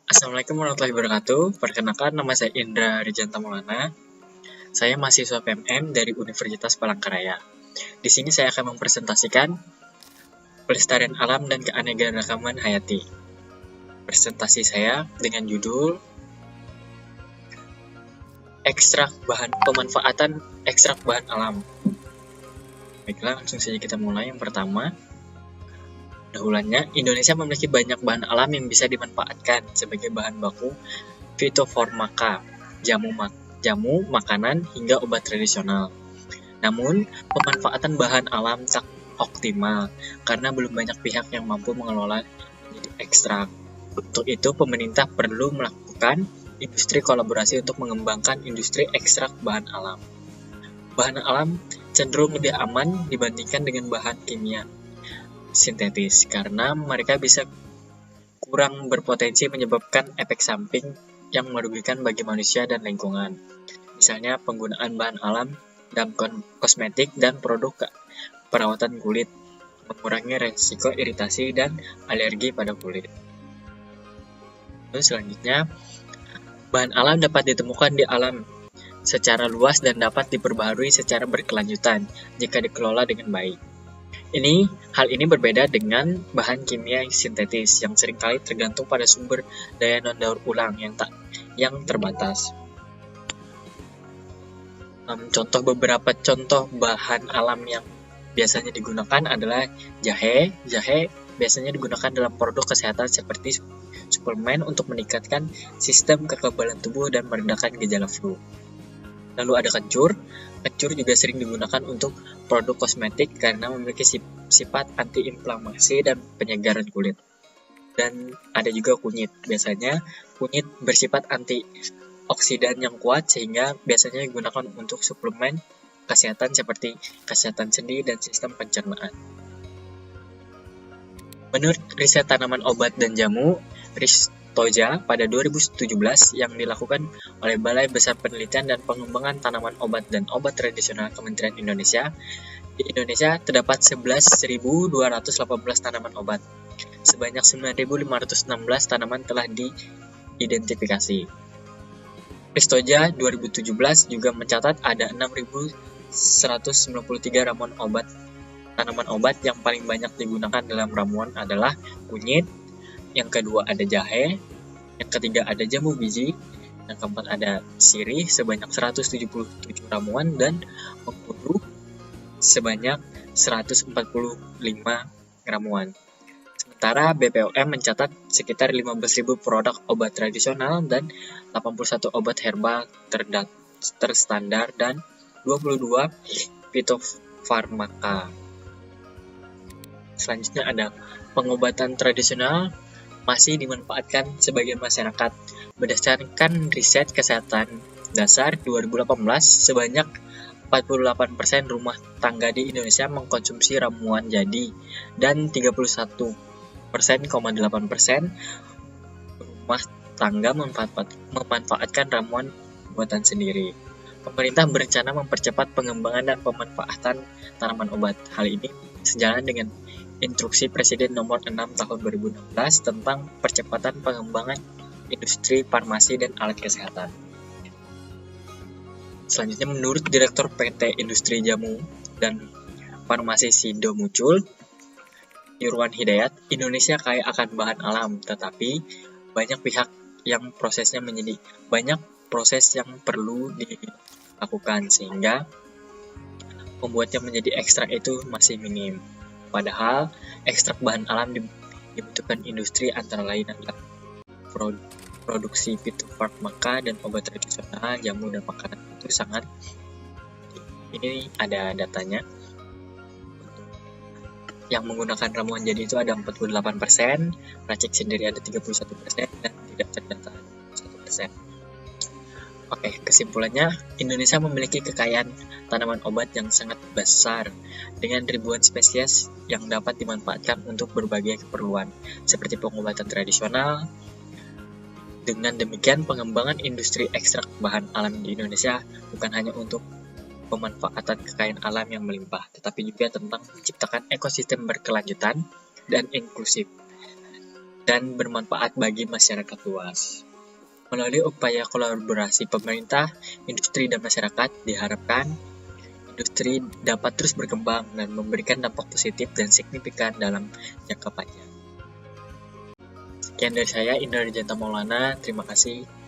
Assalamualaikum warahmatullahi wabarakatuh. Perkenalkan, nama saya Indra Rijanta Maulana. Saya mahasiswa PMM dari Universitas Palangkaraya. Di sini saya akan mempresentasikan pelestarian alam dan keanekaragaman hayati. Presentasi saya dengan judul pemanfaatan ekstrak bahan alam. Baiklah, langsung saja kita mulai. Yang pertama, dahulannya, Indonesia memiliki banyak bahan alam yang bisa dimanfaatkan sebagai bahan baku fitofarmaka, jamu, makanan, hingga obat tradisional. Namun, pemanfaatan bahan alam tak optimal karena belum banyak pihak yang mampu mengelola menjadi ekstrak. Untuk itu, pemerintah perlu melakukan industri kolaborasi untuk mengembangkan industri ekstrak bahan alam. Bahan alam cenderung lebih aman dibandingkan dengan bahan kimia sintetis karena mereka bisa kurang berpotensi menyebabkan efek samping yang merugikan bagi manusia dan lingkungan. Misalnya penggunaan bahan alam dalam kosmetik dan produk perawatan kulit, mengurangi resiko iritasi dan alergi pada kulit. Lalu selanjutnya, bahan alam dapat ditemukan di alam secara luas dan dapat diperbaharui secara berkelanjutan jika dikelola dengan baik. Hal ini berbeda dengan bahan kimia sintetis yang seringkali tergantung pada sumber daya non-daur ulang yang terbatas. Beberapa contoh bahan alam yang biasanya digunakan adalah jahe. Jahe biasanya digunakan dalam produk kesehatan seperti suplemen untuk meningkatkan sistem kekebalan tubuh dan meredakan gejala flu. Lalu ada kencur. Kencur juga sering digunakan untuk produk kosmetik karena memiliki sifat antiinflamasi dan penyegaran kulit. Dan ada juga kunyit. Biasanya kunyit bersifat antioksidan yang kuat sehingga biasanya digunakan untuk suplemen kesehatan seperti kesehatan sendi dan sistem pencernaan. Menurut riset tanaman obat dan jamu, Ristoja pada 2017 yang dilakukan oleh Balai Besar Penelitian dan Pengembangan Tanaman Obat dan Obat Tradisional Kementerian Indonesia, di Indonesia terdapat 11.218 tanaman obat. Sebanyak 9.516 tanaman telah diidentifikasi. Ristoja 2017 juga mencatat ada 6.193 tanaman obat yang paling banyak digunakan dalam ramuan adalah kunyit, yang kedua ada jahe, yang ketiga ada jamu biji, yang keempat ada sirih sebanyak 177 ramuan dan mengkudu sebanyak 145 ramuan. Sementara BPOM mencatat sekitar 15.000 produk obat tradisional dan 81 obat herbal terstandar dan 22 fitofarmaka. Selanjutnya ada pengobatan tradisional masih dimanfaatkan sebagian masyarakat. Berdasarkan riset kesehatan dasar 2018, sebanyak 48% rumah tangga di Indonesia mengkonsumsi ramuan jadi dan 31,8% rumah tangga memanfaatkan ramuan buatan sendiri. Pemerintah berencana mempercepat pengembangan dan pemanfaatan tanaman obat. Hal ini sejalan dengan Instruksi Presiden Nomor 6 Tahun 2016 tentang percepatan pengembangan industri farmasi dan alat kesehatan. Selanjutnya, menurut Direktur PT Industri Jamu dan Farmasi Sido Muncul, Irwan Hidayat, Indonesia kaya akan bahan alam, tetapi banyak proses yang perlu dilakukan sehingga membuatnya menjadi ekstrak itu masih minim. Padahal ekstrak bahan alam dibutuhkan industri antara lain adalah produksi fitofarmaka dan obat tradisional, jamu dan makanan itu sangat. Ini ada datanya. Yang menggunakan ramuan jadi itu ada 48%, racik sendiri ada 31% dan tidak terdata 1%. Oke, kesimpulannya, Indonesia memiliki kekayaan tanaman obat yang sangat besar dengan ribuan spesies yang dapat dimanfaatkan untuk berbagai keperluan, seperti pengobatan tradisional. Dengan demikian, pengembangan industri ekstrak bahan alam di Indonesia bukan hanya untuk pemanfaatan kekayaan alam yang melimpah, tetapi juga tentang menciptakan ekosistem berkelanjutan dan inklusif. dan bermanfaat bagi masyarakat luas. Melalui upaya kolaborasi pemerintah, industri, dan masyarakat, diharapkan industri dapat terus berkembang dan memberikan dampak positif dan signifikan dalam jangka panjang. Sekian dari saya, Indra Janta Maulana. Terima kasih.